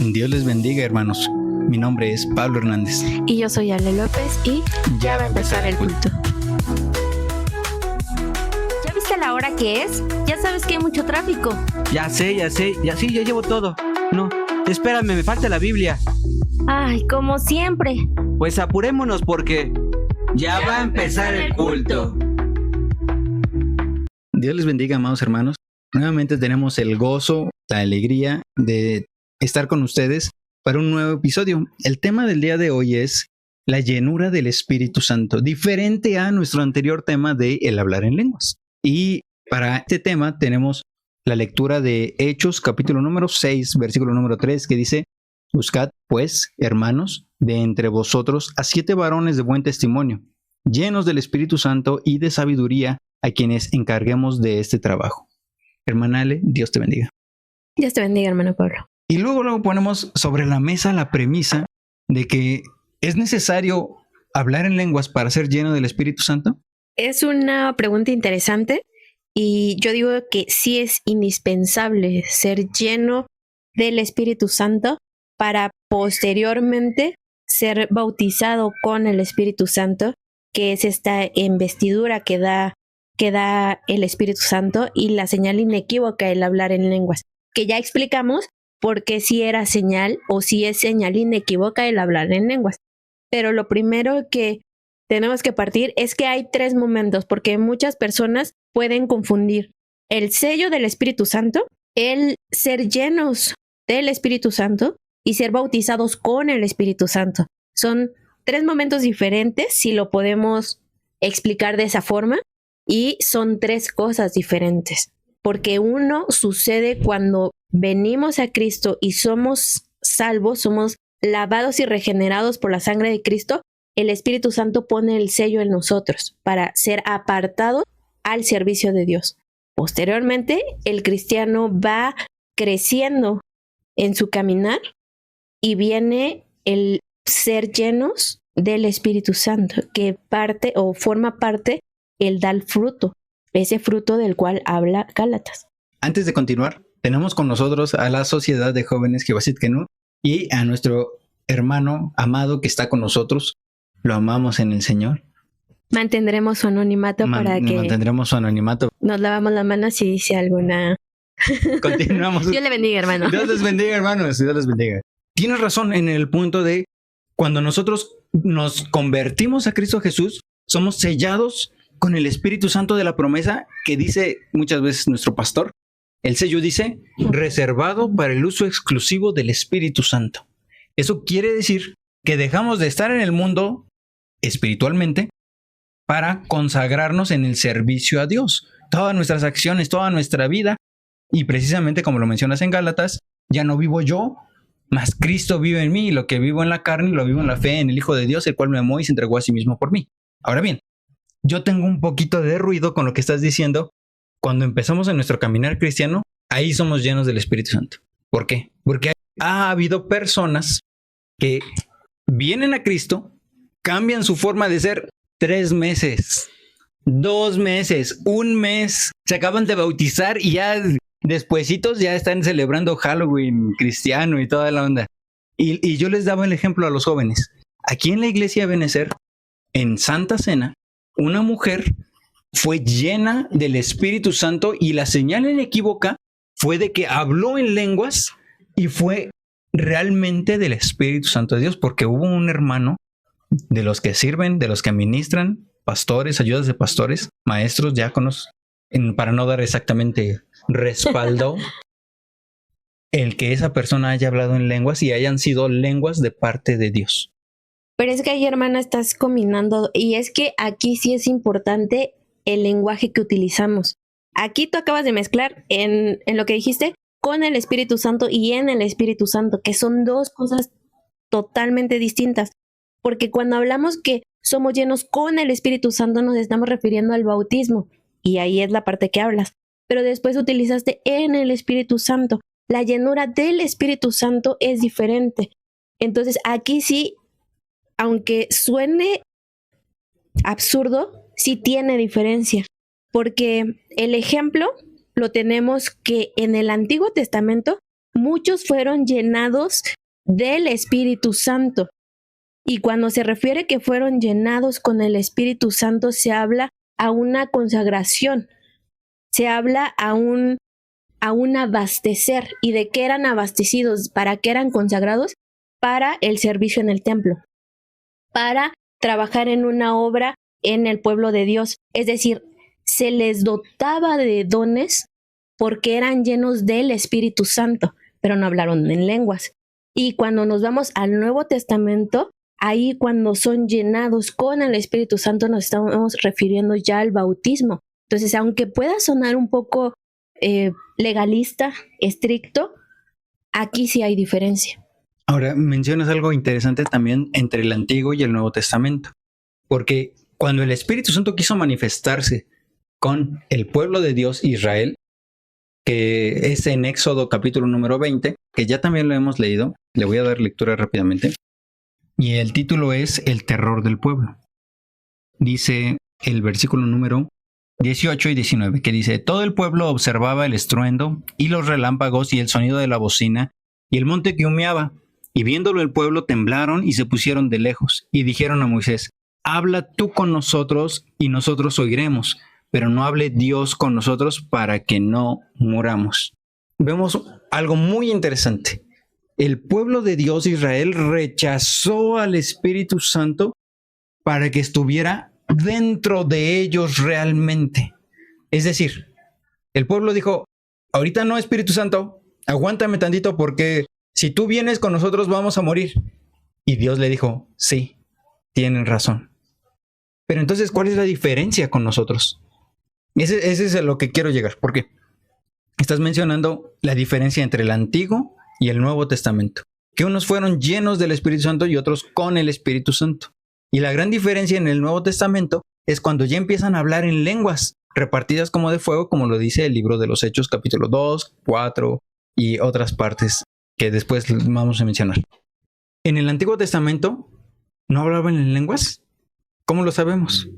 Dios les bendiga, hermanos. Mi nombre es Pablo Hernández. Y yo soy Ale López y ya va a empezar el culto. ¿Ya viste la hora que es? Ya sabes que hay mucho tráfico. Ya sé, ya llevo todo. No, espérame, me falta la Biblia. Ay, como siempre. Pues apurémonos porque ya va a empezar el culto. Dios les bendiga, amados hermanos. Nuevamente tenemos el gozo, la alegría de estar con ustedes para un nuevo episodio. El tema del día de hoy es la llenura del Espíritu Santo, diferente a nuestro anterior tema de el hablar en lenguas. Y para este tema tenemos la lectura de Hechos, capítulo número 6, versículo número 3, que dice: Buscad, pues, hermanos, de entre vosotros a 7 varones de buen testimonio, llenos del Espíritu Santo y de sabiduría, a quienes encarguemos de este trabajo. Hermana Ale, Dios te bendiga. Dios te bendiga, hermano Pablo. Y luego ponemos sobre la mesa la premisa de que es necesario hablar en lenguas para ser lleno del Espíritu Santo. Es una pregunta interesante y yo digo que sí es indispensable ser lleno del Espíritu Santo para posteriormente ser bautizado con el Espíritu Santo, que es esta investidura que da el Espíritu Santo y la señal inequívoca el hablar en lenguas, que ya explicamos por qué si era señal o si es señal inequívoca el hablar en lenguas. Pero lo primero que tenemos que partir es que hay 3 momentos, porque muchas personas pueden confundir el sello del Espíritu Santo, el ser llenos del Espíritu Santo y ser bautizados con el Espíritu Santo. Son 3 momentos diferentes, si lo podemos explicar de esa forma, y son 3 cosas diferentes, porque uno sucede cuando venimos a Cristo y somos salvos, somos lavados y regenerados por la sangre de Cristo. El Espíritu Santo pone el sello en nosotros para ser apartados al servicio de Dios. Posteriormente, el cristiano va creciendo en su caminar y viene el ser llenos del Espíritu Santo, que parte o forma parte el dar fruto, ese fruto del cual habla Gálatas. Antes de continuar, tenemos con nosotros a la Sociedad de Jóvenes Jebasit Kenut y a nuestro hermano amado que está con nosotros. Lo amamos en el Señor. Mantendremos su anonimato Mantendremos su anonimato. Nos lavamos las manos si dice alguna. Continuamos. Dios le bendiga, hermano. Dios les bendiga, hermanos. Dios les bendiga. Tienes razón en el punto de cuando nosotros nos convertimos a Cristo Jesús, somos sellados con el Espíritu Santo de la promesa que dice muchas veces nuestro pastor. El sello dice, reservado para el uso exclusivo del Espíritu Santo. Eso quiere decir que dejamos de estar en el mundo espiritualmente para consagrarnos en el servicio a Dios. Todas nuestras acciones, toda nuestra vida, y precisamente como lo mencionas en Gálatas, ya no vivo yo, mas Cristo vive en mí, y lo que vivo en la carne lo vivo en la fe en el Hijo de Dios, el cual me amó y se entregó a sí mismo por mí. Ahora bien, yo tengo un poquito de ruido con lo que estás diciendo. Cuando empezamos en nuestro caminar cristiano, ahí somos llenos del Espíritu Santo. ¿Por qué? Porque ha habido personas que vienen a Cristo, cambian su forma de ser 3 meses, 2 meses, 1 mes, se acaban de bautizar y ya despuesitos ya están celebrando Halloween cristiano y toda la onda. Y yo les daba el ejemplo a los jóvenes. Aquí en la iglesia de Benecer, en Santa Cena, una mujer fue llena del Espíritu Santo y la señal inequívoca fue de que habló en lenguas y fue realmente del Espíritu Santo de Dios, porque hubo un hermano de los que sirven, de los que ministran, pastores, ayudas de pastores, maestros, diáconos, para no dar exactamente respaldo, el que esa persona haya hablado en lenguas y hayan sido lenguas de parte de Dios. Pero es que ahí, hermana, estás combinando, y es que aquí sí es importante el lenguaje que utilizamos. Aquí tú acabas de mezclar en lo que dijiste con el Espíritu Santo y en el Espíritu Santo, que son 2 cosas totalmente distintas. Porque cuando hablamos que somos llenos con el Espíritu Santo, nos estamos refiriendo al bautismo, y ahí es la parte que hablas. Pero después utilizaste en el Espíritu Santo. La llenura del Espíritu Santo es diferente. Entonces aquí sí, aunque suene absurdo, sí tiene diferencia, porque el ejemplo lo tenemos que en el Antiguo Testamento muchos fueron llenados del Espíritu Santo. Y cuando se refiere que fueron llenados con el Espíritu Santo, se habla a una consagración, se habla a un abastecer. ¿Y de qué eran abastecidos? ¿Para qué eran consagrados? Para el servicio en el templo, para trabajar en una obra en el pueblo de Dios. Es decir, se les dotaba de dones porque eran llenos del Espíritu Santo, pero no hablaron en lenguas. Y cuando nos vamos al Nuevo Testamento, ahí cuando son llenados con el Espíritu Santo nos estamos refiriendo ya al bautismo. Entonces, aunque pueda sonar un poco legalista, estricto, aquí sí hay diferencia. Ahora, mencionas algo interesante también entre el Antiguo y el Nuevo Testamento, porque cuando el Espíritu Santo quiso manifestarse con el pueblo de Dios, Israel, que es en Éxodo capítulo número 20, que ya también lo hemos leído, le voy a dar lectura rápidamente, y el título es El terror del pueblo. Dice el versículo número 18 y 19, que dice: todo el pueblo observaba el estruendo y los relámpagos y el sonido de la bocina y el monte que humeaba, y viéndolo el pueblo temblaron y se pusieron de lejos, y dijeron a Moisés: habla tú con nosotros y nosotros oiremos, pero no hable Dios con nosotros para que no muramos. Vemos algo muy interesante. El pueblo de Dios, Israel, rechazó al Espíritu Santo para que estuviera dentro de ellos realmente. Es decir, el pueblo dijo: ahorita no, Espíritu Santo, aguántame tantito porque si tú vienes con nosotros vamos a morir. Y Dios le dijo: sí, tienen razón. Pero entonces, ¿cuál es la diferencia con nosotros? Ese es a lo que quiero llegar, porque estás mencionando la diferencia entre el Antiguo y el Nuevo Testamento, que unos fueron llenos del Espíritu Santo y otros con el Espíritu Santo. Y la gran diferencia en el Nuevo Testamento es cuando ya empiezan a hablar en lenguas repartidas como de fuego, como lo dice el libro de los Hechos, capítulo 2, 4 y otras partes que después vamos a mencionar. En el Antiguo Testamento no hablaban en lenguas. ¿Cómo lo sabemos?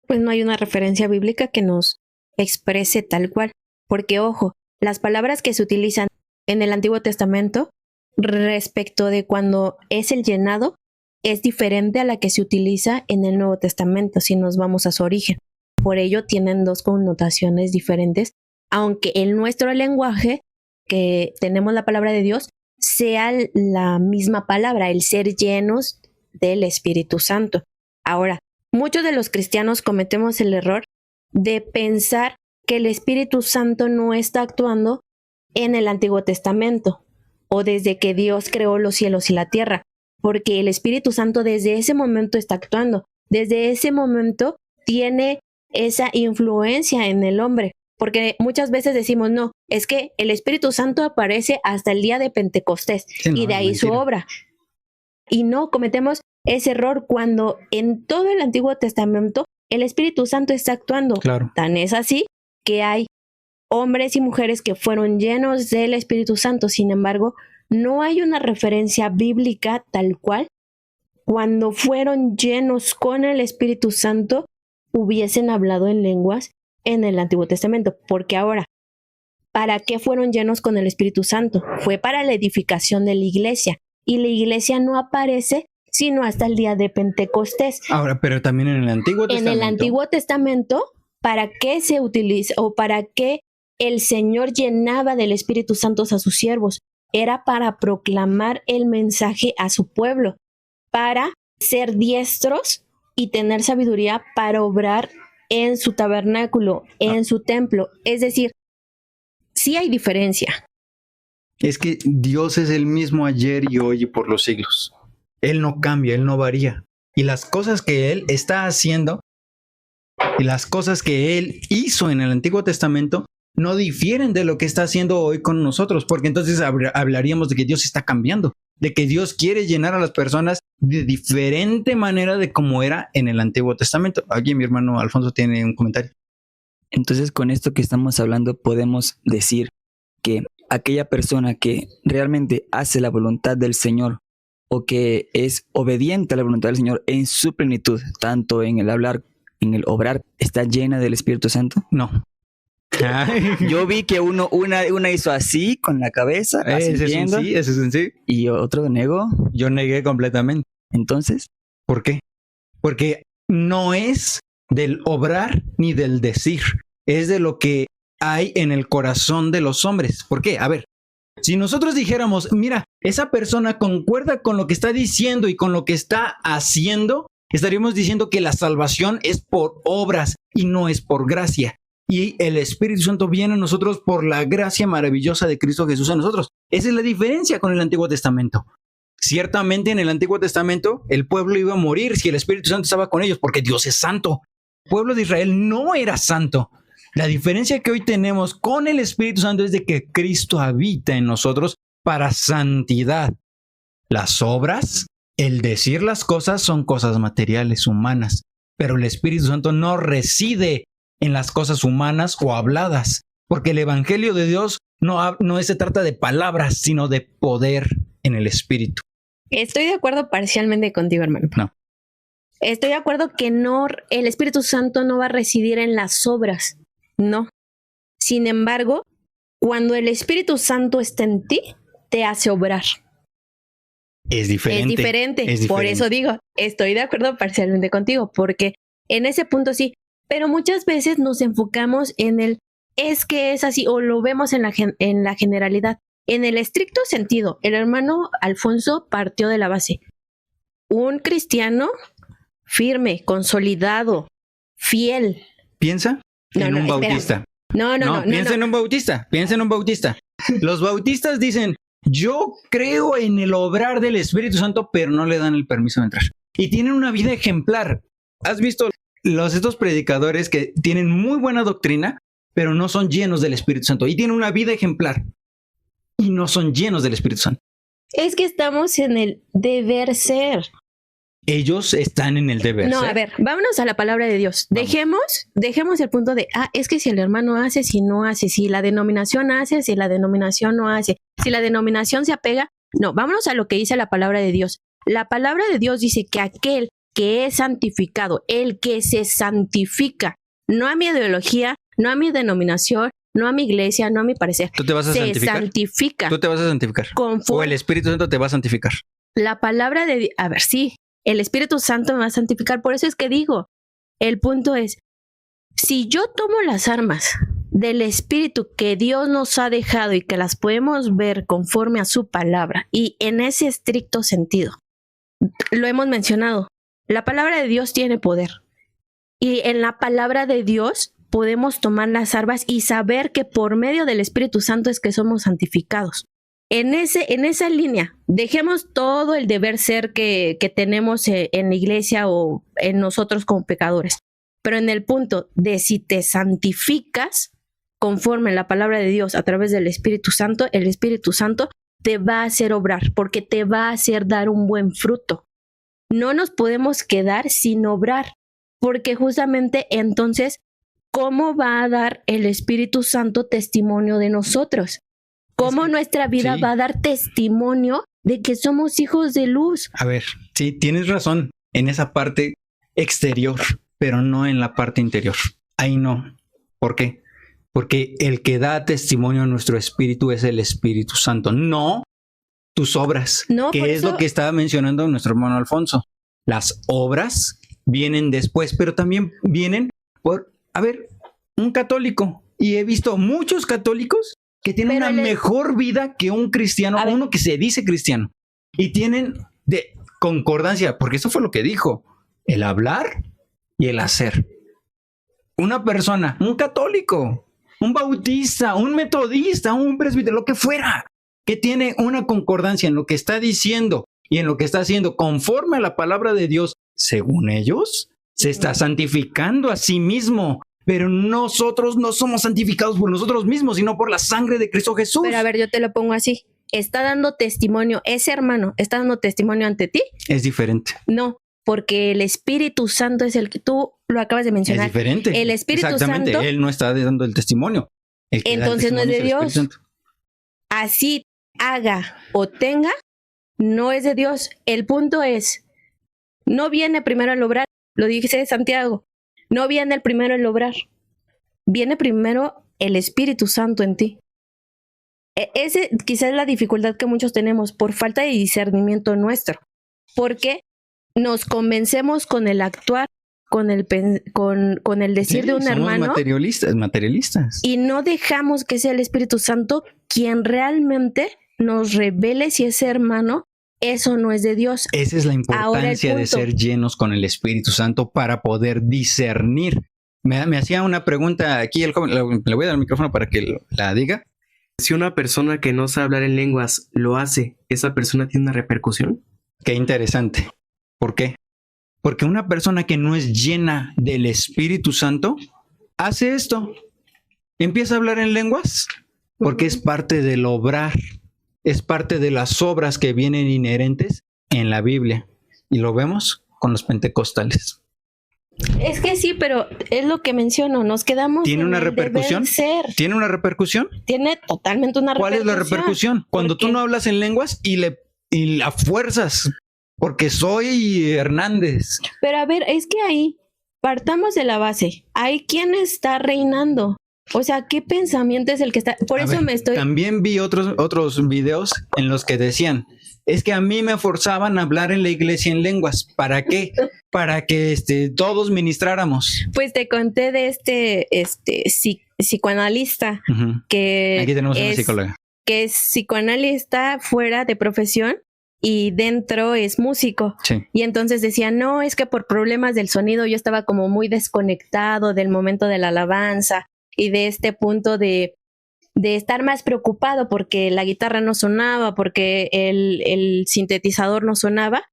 Pues no hay una referencia bíblica que nos exprese tal cual, porque ojo, las palabras que se utilizan en el Antiguo Testamento respecto de cuando es el llenado es diferente a la que se utiliza en el Nuevo Testamento si nos vamos a su origen. Por ello tienen dos connotaciones diferentes, aunque en nuestro lenguaje, que tenemos la palabra de Dios, sea la misma palabra, el ser llenos del Espíritu Santo. Ahora, muchos de los cristianos cometemos el error de pensar que el Espíritu Santo no está actuando en el Antiguo Testamento o desde que Dios creó los cielos y la tierra, porque el Espíritu Santo desde ese momento está actuando, desde ese momento tiene esa influencia en el hombre, porque muchas veces decimos, no, es que el Espíritu Santo aparece hasta el día de Pentecostés y de ahí su obra. Y no, cometemos ese error cuando en todo el Antiguo Testamento el Espíritu Santo está actuando. Claro. Tan es así que hay hombres y mujeres que fueron llenos del Espíritu Santo. Sin embargo, no hay una referencia bíblica tal cual cuando fueron llenos con el Espíritu Santo hubiesen hablado en lenguas en el Antiguo Testamento. Porque ahora, ¿para qué fueron llenos con el Espíritu Santo? Fue para la edificación de la iglesia. Y la iglesia no aparece sino hasta el día de Pentecostés. Ahora, pero también en el Antiguo Testamento. En el Antiguo Testamento, ¿para qué se utiliza o para qué el Señor llenaba del Espíritu Santo a sus siervos? Era para proclamar el mensaje a su pueblo, para ser diestros y tener sabiduría para obrar en su tabernáculo, en su templo. Es decir, sí hay diferencia. Es que Dios es el mismo ayer y hoy y por los siglos. Él no cambia, Él no varía. Y las cosas que Él está haciendo y las cosas que Él hizo en el Antiguo Testamento no difieren de lo que está haciendo hoy con nosotros, porque entonces hablaríamos de que Dios está cambiando, de que Dios quiere llenar a las personas de diferente manera de como era en el Antiguo Testamento. Aquí mi hermano Alfonso tiene un comentario. Entonces, con esto que estamos hablando, podemos decir que aquella persona que realmente hace la voluntad del Señor o que es obediente a la voluntad del Señor en su plenitud, tanto en el hablar, en el obrar, ¿está llena del Espíritu Santo? No. Yo vi que una hizo así con la cabeza, Ese es un asintiendo, sí, ese es un sí. y otro negó. Yo negué completamente. Entonces, ¿Por qué? Porque no es del obrar ni del decir, es de lo que hay en el corazón de los hombres. ¿Por qué? A ver, si nosotros dijéramos, mira, esa persona concuerda con lo que está diciendo y con lo que está haciendo, estaríamos diciendo que la salvación es por obras y no es por gracia. Y el Espíritu Santo viene a nosotros por la gracia maravillosa de Cristo Jesús en nosotros. Esa es la diferencia con el Antiguo Testamento. Ciertamente en el Antiguo Testamento el pueblo iba a morir si el Espíritu Santo estaba con ellos, porque Dios es santo. El pueblo de Israel no era santo. La diferencia que hoy tenemos con el Espíritu Santo es de que Cristo habita en nosotros para santidad. Las obras, el decir las cosas son cosas materiales, humanas, pero el Espíritu Santo no reside en las cosas humanas o habladas, porque el Evangelio de Dios no se trata de palabras, sino de poder en el Espíritu. Estoy de acuerdo parcialmente contigo, hermano. No. Estoy de acuerdo que no, el Espíritu Santo no va a residir en las obras, no. Sin embargo, cuando el Espíritu Santo está en ti, te hace obrar. Es diferente. Es diferente. Es diferente. Por eso digo, estoy de acuerdo parcialmente contigo, porque en ese punto sí, pero muchas veces nos enfocamos en el es que es así, o lo vemos en la generalidad. En el estricto sentido, el hermano Alfonso partió de la base. Un cristiano firme, consolidado, fiel. Piensa en un bautista. No. Piensa en un bautista. Piensa en un bautista. Los bautistas dicen, yo creo en el obrar del Espíritu Santo, pero no le dan el permiso de entrar. Y tienen una vida ejemplar. ¿Has visto estos predicadores que tienen muy buena doctrina, pero no son llenos del Espíritu Santo? Y tienen una vida ejemplar y no son llenos del Espíritu Santo. Es que estamos en el deber ser. Ellos están en el deber No, ser. a ver, vámonos a la palabra de Dios. Dejemos el punto de, es que si el hermano hace, si no hace, si la denominación hace, si la denominación no hace, si la denominación se apega. No, vámonos a lo que dice la palabra de Dios. La palabra de Dios dice que aquel que es santificado, el que se santifica, no a mi ideología, no a mi denominación, no a mi iglesia, no a mi parecer. ¿Tú te vas a se santificar? Santifica. Tú te vas a santificar. O el Espíritu Santo te va a santificar. La palabra de Dios, a ver, sí, el Espíritu Santo me va a santificar. Por eso es que digo, el punto es, si yo tomo las armas del Espíritu que Dios nos ha dejado y que las podemos ver conforme a su palabra, y en ese estricto sentido, lo hemos mencionado, la palabra de Dios tiene poder. Y en la palabra de Dios podemos tomar las armas y saber que por medio del Espíritu Santo es que somos santificados. En esa línea, dejemos todo el deber ser que tenemos en la iglesia o en nosotros como pecadores. Pero en el punto de si te santificas conforme a la palabra de Dios a través del Espíritu Santo, el Espíritu Santo te va a hacer obrar porque te va a hacer dar un buen fruto. No nos podemos quedar sin obrar, porque justamente entonces, ¿cómo va a dar el Espíritu Santo testimonio de nosotros? ¿Cómo nuestra vida va a dar testimonio de que somos hijos de luz? A ver, sí, tienes razón en esa parte exterior, pero no en la parte interior. Ahí no. ¿Por qué? Porque el que da testimonio a nuestro espíritu es el Espíritu Santo, no tus obras, No, que es lo que estaba mencionando nuestro hermano Alfonso. Las obras vienen después, pero también vienen por, un católico. Y he visto muchos católicos que tienen una mejor vida que un cristiano, uno que se dice cristiano. Y tienen de concordancia, porque eso fue lo que dijo, el hablar y el hacer. Una persona, un católico, un bautista, un metodista, un presbítero, lo que fuera, que tiene una concordancia en lo que está diciendo y en lo que está haciendo conforme a la palabra de Dios, según ellos, se está santificando a sí mismo. Pero nosotros no somos santificados por nosotros mismos, sino por la sangre de Cristo Jesús. Pero a ver, yo te lo pongo así. ¿Está dando testimonio, ese hermano, está dando testimonio ante ti? Es diferente. No, porque el Espíritu Santo es el que tú lo acabas de mencionar. Es diferente. El Espíritu Exactamente, Santo. Él no está dando el testimonio. Entonces no es de Dios. Así haga o tenga, no es de Dios. El punto es, no viene primero el obrar, lo dice Santiago. No viene el primero el obrar, viene primero el Espíritu Santo en ti. Ese quizás es la dificultad que muchos tenemos por falta de discernimiento nuestro, porque nos convencemos con el actuar, con el decir Sí, de un somos hermano, materialistas. y no dejamos que sea el Espíritu Santo quien realmente nos revele si ese hermano, eso no es de Dios. Esa es la Ahora el importancia de punto. ser llenos con el Espíritu Santo para poder discernir. Me hacía una pregunta aquí el joven, le voy a dar el micrófono para que la diga. Si una persona que no sabe hablar en lenguas lo hace, ¿esa persona tiene una repercusión? Qué interesante. ¿Por qué? Porque una persona que no es llena del Espíritu Santo hace esto. Empieza a hablar en lenguas porque es parte del obrar, es parte de las obras que vienen inherentes en la Biblia. Y lo vemos con los pentecostales. Es que sí, pero es lo que menciono, nos quedamos ¿Tiene en una el deber repercusión? ser. ¿Tiene una repercusión? Tiene totalmente una ¿Cuál repercusión. es la repercusión? Cuando tú Porque- no hablas en lenguas y la fuerzas, porque soy Hernández. Pero a ver, es que ahí partamos de la base. Hay quien está reinando. O sea, ¿qué pensamiento es el que está? Por A eso ver, me estoy... También vi otros videos en los que decían, es que a mí me forzaban a hablar en la iglesia en lenguas. ¿Para qué? Para que todos ministráramos. Pues te conté de psicoanalista Ujú. que Aquí tenemos una es, psicóloga. que es psicoanalista fuera de profesión y dentro es músico. Sí. Y entonces decía, no, es que por problemas del sonido yo estaba como muy desconectado del momento de la alabanza y de este punto de estar más preocupado porque la guitarra no sonaba, porque el sintetizador no sonaba,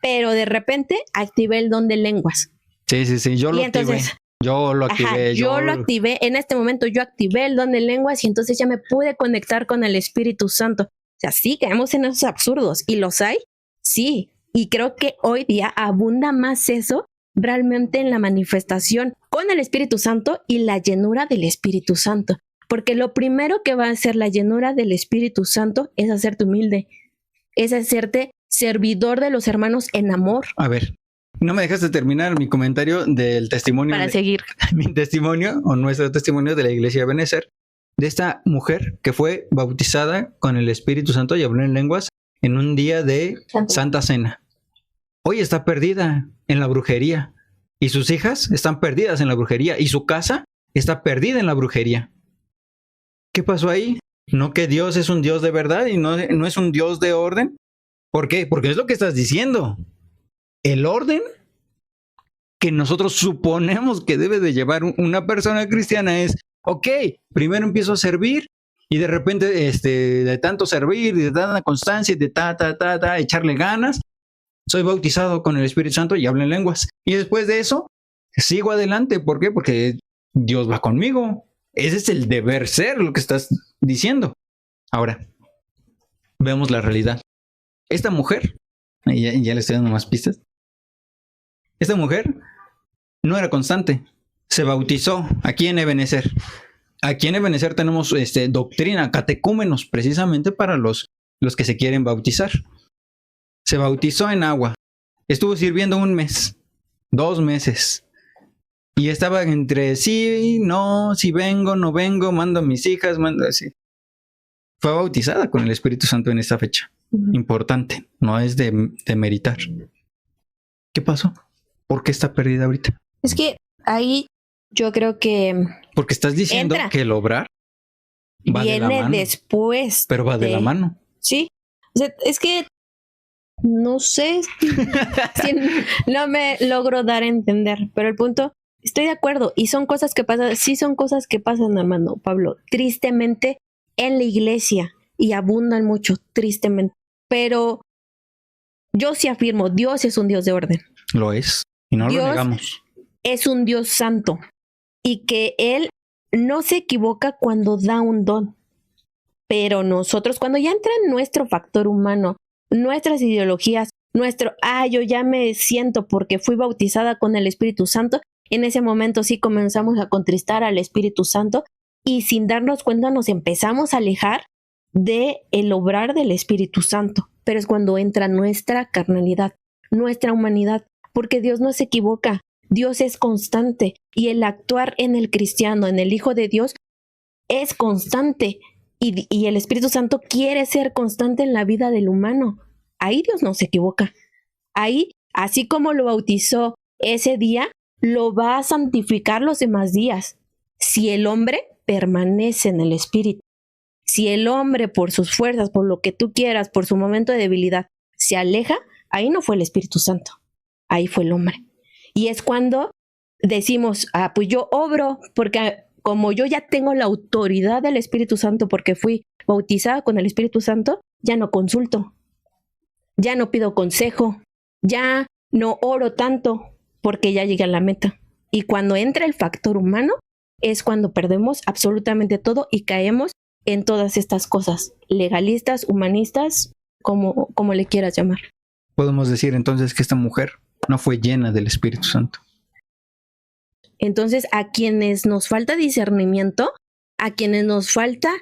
pero de repente activé el don de lenguas. Sí. Yo Y lo entonces, activé. Yo lo activé. ajá, yo lo activé, en este momento yo activé el don de lenguas y entonces ya me pude conectar con el Espíritu Santo. O sea, sí, caemos en esos absurdos. ¿Y los hay? Sí. Y creo que hoy día abunda más eso realmente en la manifestación con el Espíritu Santo y la llenura del Espíritu Santo. Porque lo primero que va a hacer la llenura del Espíritu Santo es hacerte humilde, es hacerte servidor de los hermanos en amor. A ver, no me dejaste terminar mi comentario del testimonio. Para seguir. Mi testimonio o nuestro testimonio de la iglesia de Benecer, de esta mujer que fue bautizada con el Espíritu Santo y habló en lenguas en un día de Santa Cena. Hoy está perdida en la brujería y sus hijas están perdidas en la brujería y su casa está perdida en la brujería. ¿Qué pasó ahí? ¿No que Dios es un Dios de verdad y no es un Dios de orden? ¿Por qué? Porque es lo que estás diciendo. El orden que nosotros suponemos que debe de llevar una persona cristiana es, ok, primero empiezo a servir y de repente de tanto servir, de tanta constancia, de echarle ganas, soy bautizado con el Espíritu Santo y hablo en lenguas. Y después de eso, sigo adelante. ¿Por qué? Porque Dios va conmigo. Ese es el deber ser, lo que estás diciendo. Ahora, vemos la realidad. Esta mujer, ya le estoy dando más pistas. Esta mujer no era constante. Se bautizó aquí en Ebenezer. Aquí en Ebenezer tenemos doctrina, catecúmenos, precisamente para los que se quieren bautizar. Se bautizó en agua. Estuvo sirviendo 1 mes, 2 meses. Y estaba entre sí, no, si vengo, no vengo, mando a mis hijas, mando así. Fue bautizada con el Espíritu Santo en esta fecha. Importante, no es de meritar. ¿Qué pasó? ¿Por qué está perdida ahorita? Es que ahí yo creo que Porque estás diciendo Entra. que el obrar va de la viene mano. después. Pero va de la mano. Sí. O sea, es que no sé si no me logro dar a entender, pero el punto, estoy de acuerdo, y son cosas que pasan, sí son cosas que pasan, hermano Pablo, tristemente en la iglesia, y abundan mucho, tristemente. Pero yo sí afirmo, Dios es un Dios de orden. Lo es. Y no Dios lo negamos. es un Dios santo y que Él no se equivoca cuando da un don. Pero nosotros, cuando ya entra en nuestro factor humano, nuestras ideologías, yo ya me siento porque fui bautizada con el Espíritu Santo, en ese momento sí comenzamos a contristar al Espíritu Santo y sin darnos cuenta nos empezamos a alejar de el obrar del Espíritu Santo. Pero es cuando entra nuestra carnalidad, nuestra humanidad, porque Dios no se equivoca. Dios es constante y el actuar en el cristiano, en el Hijo de Dios, es constante y el Espíritu Santo quiere ser constante en la vida del humano. Ahí Dios no se equivoca. Ahí, así como lo bautizó ese día, lo va a santificar los demás días. Si el hombre permanece en el Espíritu, si el hombre por sus fuerzas, por lo que tú quieras, por su momento de debilidad, se aleja, ahí no fue el Espíritu Santo, ahí fue el hombre. Y es cuando decimos, pues yo obro, porque como yo ya tengo la autoridad del Espíritu Santo, porque fui bautizada con el Espíritu Santo, ya no consulto, ya no pido consejo, ya no oro tanto, porque ya llegué a la meta. Y cuando entra el factor humano, es cuando perdemos absolutamente todo y caemos en todas estas cosas, legalistas, humanistas, como le quieras llamar. Podemos decir entonces que esta mujer no fue llena del Espíritu Santo. Entonces, a quienes nos falta discernimiento, a quienes nos falta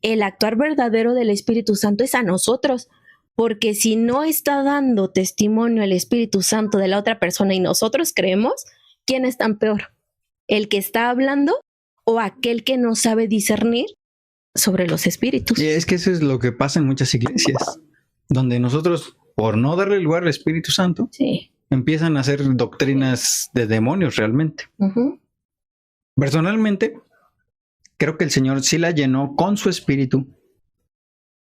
el actuar verdadero del Espíritu Santo es a nosotros, porque si no está dando testimonio el Espíritu Santo de la otra persona y nosotros creemos, ¿quién es tan peor? ¿El que está hablando o aquel que no sabe discernir sobre los espíritus? Y es que eso es lo que pasa en muchas iglesias, donde nosotros, por no darle lugar al Espíritu Santo, Sí. empiezan a hacer doctrinas de demonios realmente. Uh-huh. Personalmente, creo que el Señor sí la llenó con su Espíritu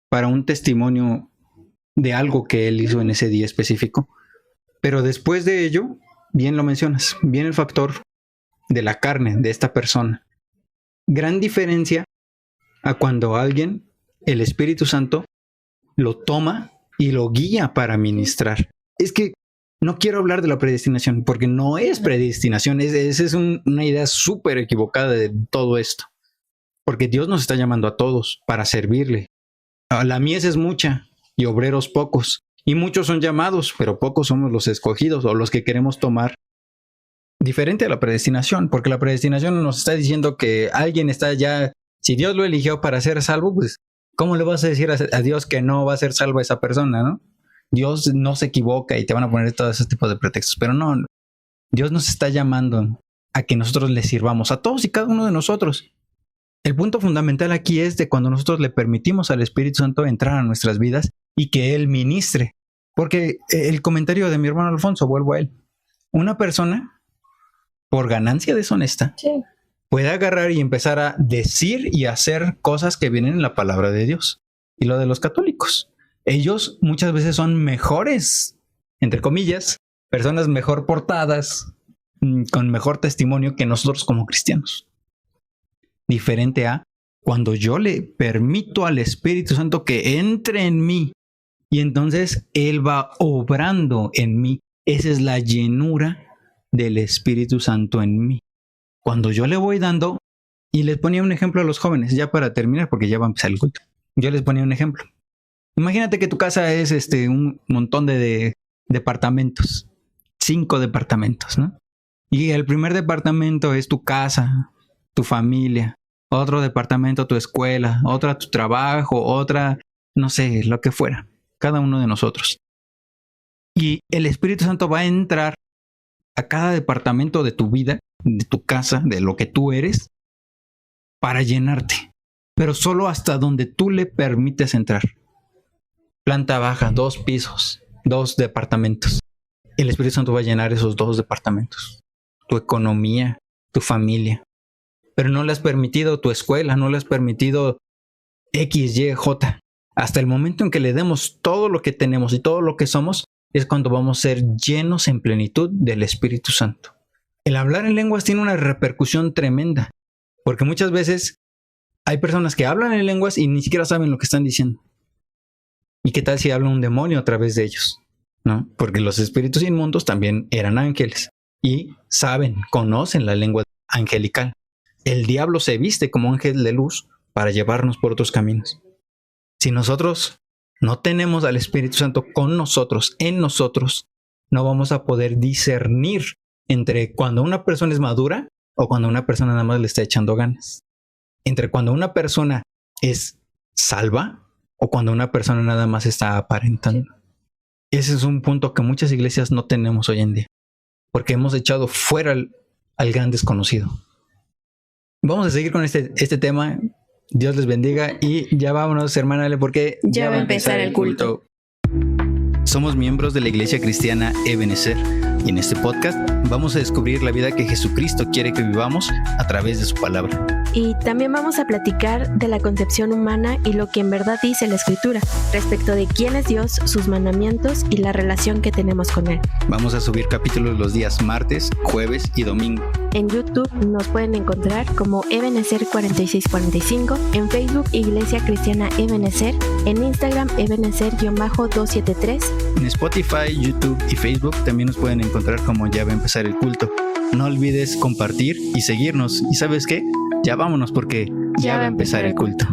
para un testimonio de algo que Él hizo en ese día específico. Pero después de ello, bien lo mencionas, viene el factor de la carne de esta persona. Gran diferencia a cuando alguien, el Espíritu Santo, lo toma y lo guía para ministrar. Es que no quiero hablar de la predestinación, porque no es predestinación. Esa es una idea súper equivocada de todo esto. Porque Dios nos está llamando a todos para servirle. La mies es mucha y obreros pocos. Y muchos son llamados, pero pocos somos los escogidos o los que queremos tomar. Diferente a la predestinación, porque la predestinación nos está diciendo que alguien está ya... Si Dios lo eligió para ser salvo, pues ¿cómo le vas a decir a Dios que no va a ser salvo a esa persona, no? Dios no se equivoca y te van a poner todo ese tipo de pretextos, pero no, Dios nos está llamando a que nosotros le sirvamos a todos y cada uno de nosotros. El punto fundamental aquí es de cuando nosotros le permitimos al Espíritu Santo entrar a nuestras vidas y que Él ministre. Porque el comentario de mi hermano Alfonso, vuelvo a él, una persona, por ganancia deshonesta, Sí. puede agarrar y empezar a decir y hacer cosas que vienen en la palabra de Dios. Y lo de los católicos. Ellos muchas veces son mejores, entre comillas, personas mejor portadas, con mejor testimonio que nosotros como cristianos. Diferente a cuando yo le permito al Espíritu Santo que entre en mí y entonces Él va obrando en mí. Esa es la llenura del Espíritu Santo en mí. Cuando yo le voy dando, y les ponía un ejemplo a los jóvenes, ya para terminar, porque ya va a empezar el culto. Yo les ponía un ejemplo. Imagínate que tu casa es un montón de departamentos, 5 departamentos, ¿no? Y el primer departamento es tu casa, tu familia, otro departamento tu escuela, otra tu trabajo, otra, no sé, lo que fuera, cada uno de nosotros. Y el Espíritu Santo va a entrar a cada departamento de tu vida, de tu casa, de lo que tú eres, para llenarte, pero solo hasta donde tú le permites entrar. Planta baja, 2 pisos, 2 departamentos. El Espíritu Santo va a llenar esos 2 departamentos. Tu economía, tu familia. Pero no le has permitido tu escuela, no le has permitido X, Y, J. Hasta el momento en que le demos todo lo que tenemos y todo lo que somos, es cuando vamos a ser llenos en plenitud del Espíritu Santo. El hablar en lenguas tiene una repercusión tremenda, porque muchas veces hay personas que hablan en lenguas y ni siquiera saben lo que están diciendo. ¿Y qué tal si habla un demonio a través de ellos? ¿No? Porque los espíritus inmundos también eran ángeles y saben, conocen la lengua angelical. El diablo se viste como ángel de luz para llevarnos por otros caminos. Si nosotros no tenemos al Espíritu Santo con nosotros, en nosotros, no vamos a poder discernir entre cuando una persona es madura o cuando una persona nada más le está echando ganas. Entre cuando una persona es salva o cuando una persona nada más está aparentando. Ese es un punto que muchas iglesias no tenemos hoy en día, porque hemos echado fuera al gran desconocido. Vamos a seguir con este tema Dios les bendiga y ya vámonos, hermana Ale, porque Ya va a empezar el culto. Somos miembros de la Iglesia Cristiana Ebenezer y en este podcast vamos a descubrir la vida que Jesucristo quiere que vivamos a través de su palabra. Y también vamos a platicar de la concepción humana y lo que en verdad dice la Escritura respecto de quién es Dios, sus mandamientos y la relación que tenemos con Él. Vamos a subir capítulos los días martes, jueves y domingo. En YouTube nos pueden encontrar como Ebenezer 4645, en Facebook Iglesia Cristiana Ebenezer, en Instagram Ebenezer-273. En Spotify, YouTube y Facebook también nos pueden encontrar como Ya va a empezar el culto. No olvides compartir y seguirnos. ¿Y sabes qué? Ya vámonos porque ya va a empezar el culto.